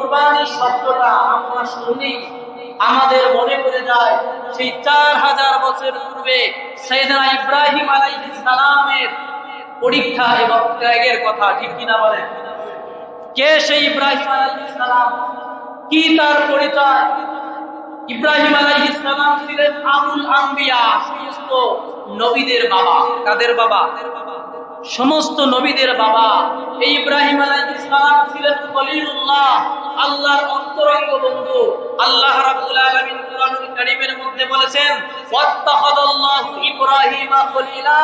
কুরবানি শব্দটা আমরা শুনি আমাদের মনে পড়ে যায় সেই 4000 বছর পূর্বে সাইয়েদনা ইব্রাহিম আলাইহিস সালামের পরীক্ষা এবং ত্যাগের কথা, ঠিক কিনা বলেন? কে সেই ইব্রাহিম আলাইহিস সালাম, কি তার পরিচয়? ইব্রাহিম আলাইহিস সালাম ছিলেন আবুল আম্বিয়া, সমস্ত নবীদের বাবা। কাদের বাবা? সমস্ত নবীদের বাবা। এই ইব্রাহিম আলাইহিস সালাম ছিলেন খলিলুল্লাহ, আল্লাহর অন্তরঙ্গ বন্ধু। আল্লাহ রাব্বুল আলামিন কুরআনুল কারীমের মধ্যে বলেছেন, ওয়াত্তাখাযাল্লাহু ইব্রাহিমা খলিলা,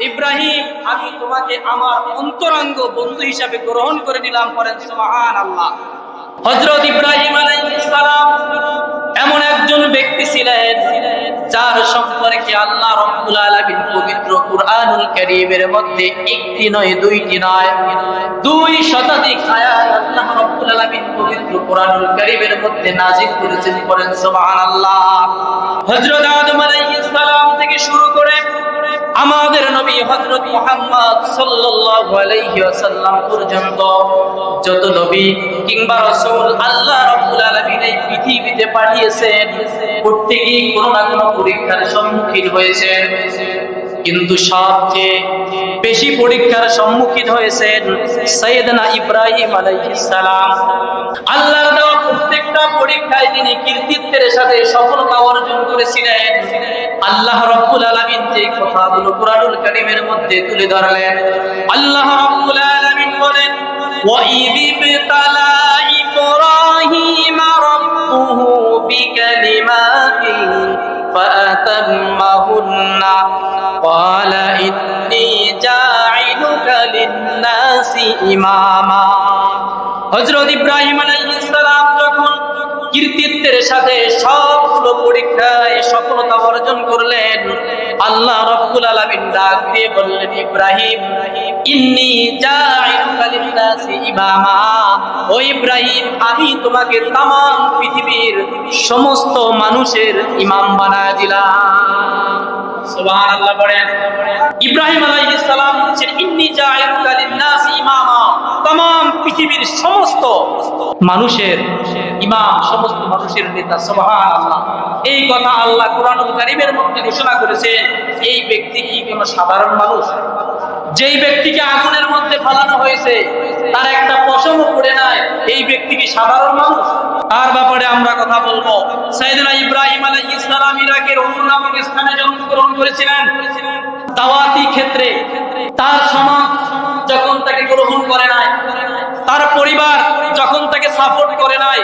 ইব্রাহিম আমি তোমাকে আমার অন্তরঙ্গ বন্ধু হিসাবে গ্রহণ করে নিলাম। করেন সুবহানাল্লাহ। হযরত ইব্রাহিম আলাইহিস সালাম এমন একজন ব্যক্তি ছিলেন যার সম্পর্কে আল্লাহ রাব্বুল আলামিন পবিত্র কুরআনুল কারীমের মধ্যে একটি নয়, দুইটি নয়, 2 শতাধিক আয়াত আল্লাহ রাব্বুল আলামিন পবিত্র কুরআনুল কারীমের মধ্যে নাযিল করেছেন। করেন সুবহানাল্লাহ। হযরত আদম আলাইহিস সালাম থেকে শুরু করে আমাদের নবী হযরত মুহাম্মদ সাল্লাল্লাহু আলাইহি ওয়াসাল্লাম পর্যন্ত যত নবী কিংবা রাসূল আল্লাহ রাব্বুল আলামিন এই পৃথিবীতে পাঠিয়েছেন, প্রত্যেকেই কোনো না কোনো পরীক্ষার সম্মুখীন হয়েছেন। কিন্তু সবচেয়ে বেশি পরীক্ষার সম্মুখীন হয়েছেন সাইয়েদনা ইব্রাহিম আলাইহিস সালাম। আল্লাহর দেওয়া প্রত্যেকটা পরীক্ষায় তিনি কৃতিত্বের সাথে সফলতা অর্জন করেছিলেন। আল্লাহ রাব্বুল আলামিন যে কথাগুলো কুরআনুল কারীমের মধ্যে তুলে ধরলেন, আল্লাহ রাব্বুল আলামিন বলেন, وَإِذِ ابْتَلَى إِبْرَاهِيمَ رَبُّهُ بِكَلِمَاتٍ فَأَتَمَّهُنَّ قَالَ إِنِّي جَاعِلُكَ لِلنَّاسِ إِمَامًا। হযরত ইব্রাহিম আলাইহিস সালাম যখন কৃতিত্বের সাথে সবগুলো পরীক্ষায় সফলতা অর্জন করলেন, আল্লাহ রাব্বুল আলামিন ডাক দিয়ে বললেন, ইব্রাহিম ইন্নী জাইলুকা লিন-নাসি ইমামা, ও ইব্রাহিম আমি তোমাকে तमाम পৃথিবীর সমস্ত মানুষের ইমাম বানায় দিলাম। সুবহানাল্লাহ বলেন। ইব্রাহিম আলাইহিস সালাম বলেন, ইন্নী জাইলুকা লিন-নাসি ইমামা, तमाम পৃথিবীর সমস্ত মানুষের ইমাম, সমস্ত মানুষের নেতা। সুবহানাল্লাহ। এই কথা আল্লাহ কুরআনুল কারীমের মধ্যে ঘোষণা করেছেন। এই ব্যক্তি কি কোনো সাধারণ মানুষ? যেই ব্যক্তিকে আগুনের মধ্যে ফেলানো হয়েছে, তার একটা পশমও পড়ে নাই, এই ব্যক্তি কি সাধারণ মানুষ? তার ব্যাপারে আমরা কথা বলবো। সাইয়েদনা ইব্রাহিম আলাইহিস সালাম ইরাকের উর নামক স্থানে জন্মগ্রহণ করেছিলেন। দাওয়াতি ক্ষেত্রে তার সমাজ যখন তাকে গ্রহণ করে নাই, তার পরিবার যখন তাকে সাপোর্ট করে নাই,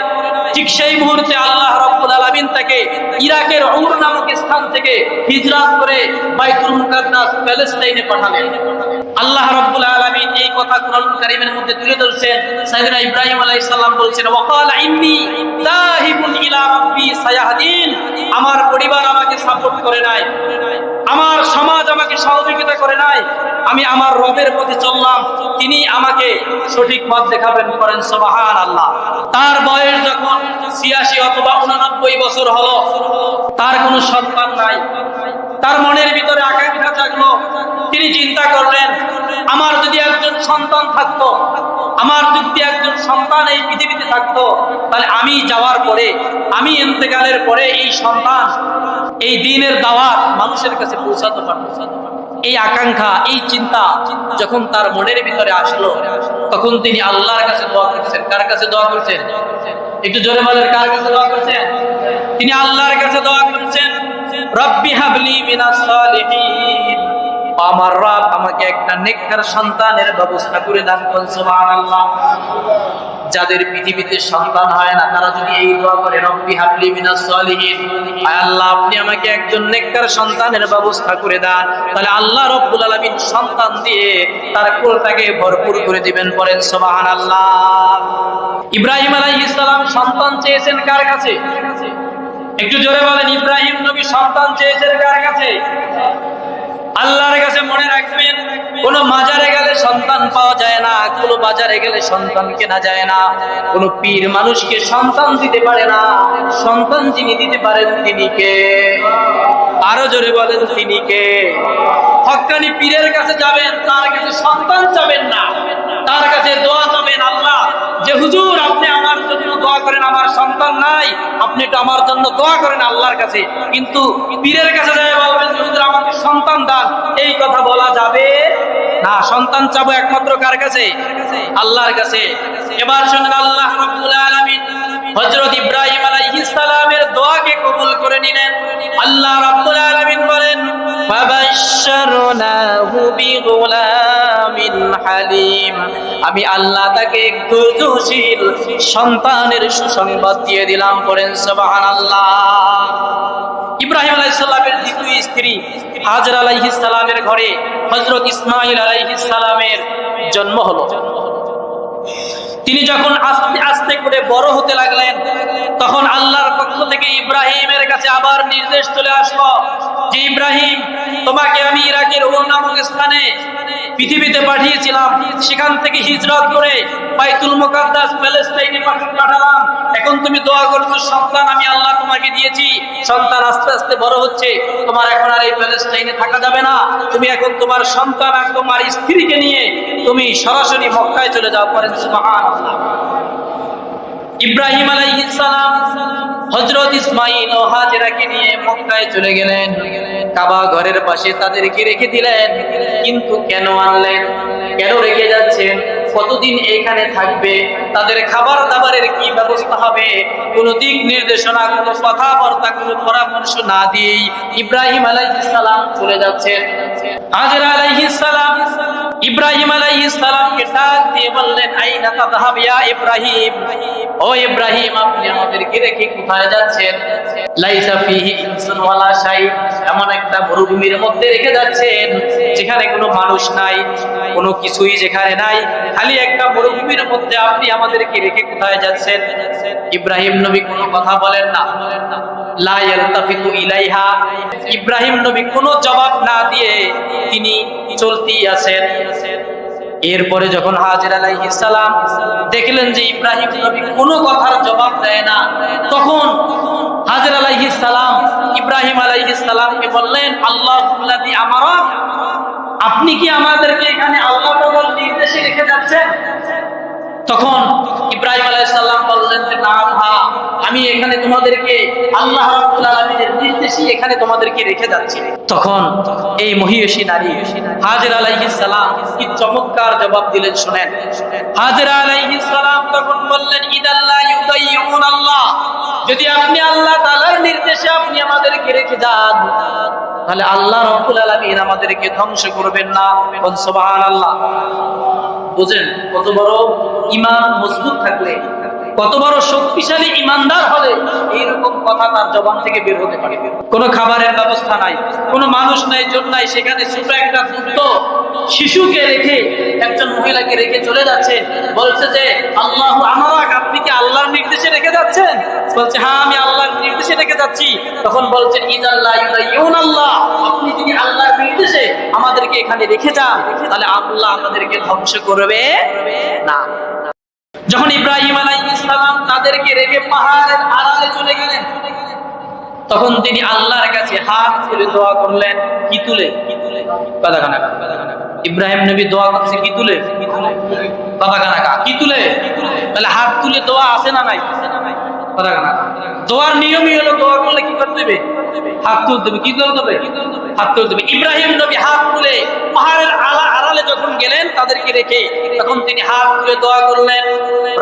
ঠিক সেই মুহূর্তে আল্লাহ রাব্বুল আলামিন তাকে ইরাকের উর নামক স্থান থেকে হিজরত করে বাইতুল মুকাদ্দাস প্যালেস্টাইনে পাঠালেন। আল্লাহ রাব্বুল আলামিন এই কথা কুরআনুল কারীমের মধ্যে তুলে ধরেছেন। সাইয়েদনা ইব্রাহিম আলাইহিস সালাম বলেছেন, ওয়াকালা ইন্নী যাহিবুন ইলা রাব্বি সায়াহদিন, আমার পরিবার আমাকে সাপোর্ট করে নাই, আমার সমাজ আমাকে সহযোগিতা করে নাই, আমি আমার রবের পথে চললাম, তিনি আমাকে সঠিক পথ দেখাবেন। করেন সুবহানাল্লাহ। তার বয়স যখন 86 অথবা 89 বছর হলো, তার কোনো সন্তান নাই। তার মনের ভিতরে আকাঙ্ক্ষা জাগলো, তিনি চিন্তা করলেন, আমার যদি একজন সন্তান থাকতো, আমার যদি একজন সন্তান এই পৃথিবীতে থাকতো, তাহলে আমি যাওয়ার পরে, আমি ইন্তেকালের পরে এই সন্তান এই দ্বীনের দাওয়াত মানুষের কাছে পৌঁছাতে পারত। এই আকাঙ্ক্ষা, এই চিন্তা যখন তার মনের ভিতরে আসলো, তখন তিনি আল্লাহর কাছে দোয়া করছেন। কার কাছে দোয়া করছেন? একটু জোরে বলেন, কার কাছে দোয়া করছেন? তিনি আল্লাহর কাছে দোয়া করছেন, রব্বি হাবলি মিনাস সালিহিন, আমার রব আমাকে একটা নেককার সন্তানের ব্যবস্থা করে দান করুন। সুবহানাল্লাহ। যাদের পৃথিবীতে সন্তান হয় না, তারা যদি এই দোয়া করে, রব্বি হাবলি মিনাস সালিহিন, আয় আল্লাহ আপনি আমাকে একজন নেককার সন্তানের ব্যবস্থা করে দেন, তাহলে আল্লাহ রাব্বুল আলামিন সন্তান দিয়ে তার কোলটাকে ভরপুর করে দিবেন। পড়েন সুবহানাল্লাহ। ইব্রাহিম আলাইহিস সালাম সন্তান চেয়েছেন কার কাছে? একটু জোরে বলেন, ইব্রাহিম নবী সন্তান চেয়েছেন কার কাছে? আল্লাহর কাছে। মনে রাখবেন, কোন মাজারে গেলে সন্তান পাওয়া যায় না, কোন বাজারে গেলে সন্তান কেনা যায় না, কোন পীর মানুষকে সন্তান দিতে পারে না। সন্তান যিনি দিতে পারেন তিনি কে? আরো জোরে বলেন, তিনি কে? হক্কানি পীরের কাছে যাবেন, তার কাছে সন্তান চাবেন না, তার কাছে দোয়া চাবেন, আল্লাহ যে হুজুর আপনি আমার জন্য ভাই আপনি একটু আমার জন্য দোয়া করেন আল্লাহর কাছে, কিন্তু পীরের কাছে যায় বলবেন যে হুজুর আমাকে সন্তান দান, এই কথা বলা যাবে না। সন্তান চাবো একমাত্র কার কাছে? আল্লাহর কাছে। এবার শুনুন, আল্লাহ রাব্বুল আলামিন হযরত ইব্রাহিম আলাইহিস সালামের দোয়াকে কবুল করে নিলেন। আল্লাহ রাব্বুল আলামিন বলেন ফাবাশশারনাহু বিগুলামিন হালিম, আমি আল্লাহ তাকে ধৈর্যশীল সন্তানের সুসংবাদ দিয়ে দিলাম। পড়েন সুবহানাল্লাহ। ইব্রাহিম আলাইহিস সালামের দ্বিতীয় স্ত্রী হাজরা আলাইহিস সালামের ঘরে হযরত ইসমাঈল আলাইহিস সালামের জন্ম হলো। তিনি যখন আস্তে আস্তে করে বড় হতে লাগলেন, তখন আল্লাহর পক্ষ থেকে ইব্রাহিমের কাছে আবার নির্দেশ চলে আসলো যে ইব্রাহিম, তোমাকে আমি ইরাকের ওর নামক স্থানে পৃথিবীতে পাঠিয়েছিলাম, সেখান থেকে হিজরত করে বাইতুল মুকাদ্দাস প্যালেস্টাইনে পাঠালাম। এখন তুমি দোয়া করছো সন্তান আমি আল্লাহ তোমাকে দিয়েছি, সন্তান আস্তে আস্তে বড় হচ্ছে, তোমার এখন আর এই প্যালেস্টাইনে থাকা যাবে না, তুমি এখন তোমার সন্তান আর তোমার স্ত্রীকে নিয়ে তুমি সরাসরি মক্কায় চলে যাও। করেন সুবহানাল্লাহ। ইব্রাহিম আলাইহিস সালাম হযরত ইসমাঈল ও হাজেরাকে নিয়ে মক্কায় চলে গেলেন। কাবা ঘরের পাশে তাদেরকে রেখে দিলেন। কিন্তু কেন আনলেন, কেন রেখে যাচ্ছেন, কতদিন এইখানে থাকবে, তাদের খাবার দাবারের কি ব্যবস্থা হবে, কোনো দিক নির্দেশনা, কোনো কথাবার্তা, কোনো পরামর্শ না দিয়েই ইব্রাহিম আলাইহিস সালাম চলে যাচ্ছেন। হাজেরা আলাইহিস সালাম ইব্রাহিম আলাইহিস সালামকে ডাক দিয়ে বললেন আইনা তাযহাব ইয়া ইব্রাহিম, ও ইব্রাহিম আপনি আমাদেরকে রেখে কোথায় যাচ্ছেন? লাইসা ফিহি ইনসুন ওয়ালা শাই, এমন একটা মরুভূমির মধ্যে রেখে যাচ্ছেন যেখানে কোনো মানুষ নাই, কোনো কিছুই যেখানে নাই, খালি একটা মরুভূমির মধ্যে আপনি আমাদেরকে রেখে কোথায় যাচ্ছেন? ইব্রাহিম নবী কোনো কথা বলেন না। লা ইয়ালতাফিতু ইলাইহা, ইব্রাহিম নবী কোনো জবাব না দিয়ে তিনি চলতেই আছেন। এরপরে যখন হাজেরা আলাইহিস সালাম দেখলেন যে ইব্রাহিম নবী কোনো কথার জবাব দেয় না, তখন হাজেরা আলাইহিস সালাম ইব্রাহিম আলাইহিস সালামকে বললেন আল্লাহুল্লাযী আমারা, আপনি কি আমাদেরকে এখানে আল্লাহ বল নির্দেশে রেখে যাচ্ছেন? তখন ইব্রাহিম আলাইহিস সালাম বললেন যে না, আমি এখানে তোমাদেরকে আল্লাহ রাব্বুল আলামিনের নির্দেশে এখানে তোমাদেরকে রেখে যাচ্ছি। তখন এই মহিয়সী নারী হাজেরা আলাইহিস সালাম কি চমৎকার জবাব দিলেন শুনেন। হাজেরা আলাইহিস সালাম তখন বললেন ইদাল্লা ইউদাইয়ুন আল্লাহ, যদি আপনি আল্লাহ তাআলার নির্দেশে আপনি আমাদেরকে রেখে যান, তাহলে আল্লাহ রাব্বুল আলামিন আমাদেরকে ধ্বংস করবেন না। সুবহানাল্লাহ। বুঝেন কত বড় ঈমান মজবুত থাকলে, কত বড় শক্তিশালী ঈমানদার হলে এইরকম কথা তার জবান থেকে বের হতে পারে। কোনো খাবারের ব্যবস্থা নাই, কোনো মানুষ নাই, জন নাই, সেখানে ছোট একটা দুধ শিশুকে রেখে একজন মহিলাকে রেখে চলে যাচ্ছে, বলছে যে আল্লাহু আমারাক, আপনি কি আল্লাহর নির্দেশে রেখে যাচ্ছেন? বলছে হ্যাঁ আমি আল্লাহর নির্দেশে রেখে যাচ্ছি। তখন বলছেন ইদাল্লা ইউদাইয়ুন আল্লাহ, আপনি যদি আল্লাহর নির্দেশে আমাদেরকে এখানে রেখে যান, তাহলে আল্লাহ আমাদেরকে ধ্বংস করবে না। যখন ইব্রাহিম আলাইহিস সালাম তাদেরকে রেখে পাহাড়ের আড়ালে চলে গেলেন, তখন তিনি আল্লাহর কাছে হাত তুলে দোয়া করলেন। কি তুলে? কাদাখানা। ইব্রাহিম নবী দোয়া করছে কি তুলে? কাদাখানা। কি তুলে? তাহলে হাত তুলে দোয়া আছে না নাই? কাদাখানা। দোয়ার নিয়মই হলো দোয়া করলে কি করতে হবে? হাত তুলতে হবে। কি করতে হবে? হাত তুলতে হবে। ইব্রাহিম নবী হাত তুলে পাহাড়ের আড়ালে যখন গেলেন তাদেরকে রেখে, তখন তিনি হাত তুলে দোয়া করলেন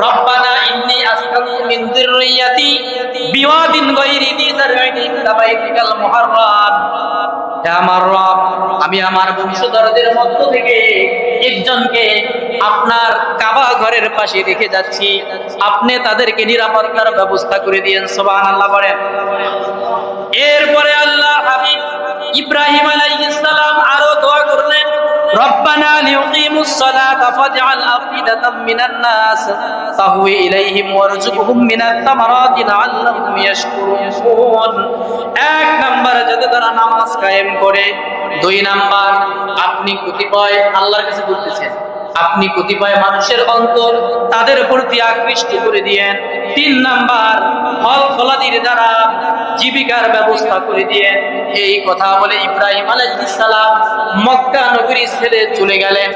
রব্বানা ইন্নী আসকানতু মিন যুররিয়াতি বিওয়াদিন গায়রি যি যারইন ইনদা বাইতিকাল মুহাররাম, হে আমার রব, আমি আমার বংশধরদের মধ্য থেকে একজনকে আপনার কাবা ঘরের পাশে রেখে যাচ্ছি, আপনি তাদেরকে নিরাপত্তার ব্যবস্থা করে দিয়েন। সুবহানাল্লাহ বলেন। এরপরে আল্লাহ হাবিব ইব্রাহিম আলাইহিস সালাম আরো দোয়া করলেন রব্বানা লিউকিমুস সালাতা ফাজআল আফিদাতাম মিনান নাস তাহওয়ি ইলাইহিম ওয়ারযুকহুম মিনাত তামারাতি লাআল্লাহুম ইয়াশকুরুন। এক নাম্বার যাতে তারা নামাজ কায়েম করে, দুই নাম্বার আপনি কতিপয় আল্লাহর কাছে বলতেছেন আপনি কতিপয় মানুষের অন্তর তাদের প্রতি আকৃষ্ট করে দিয়েন, তিন নাম্বার ফল ফলাদির দ্বারা জীবিকার ব্যবস্থা করে দিয়ে। এই কথা বলে ইব্রাহিম আলাইহিস সালাম মক্কা নগরী ছেড়ে চলে গেলেন।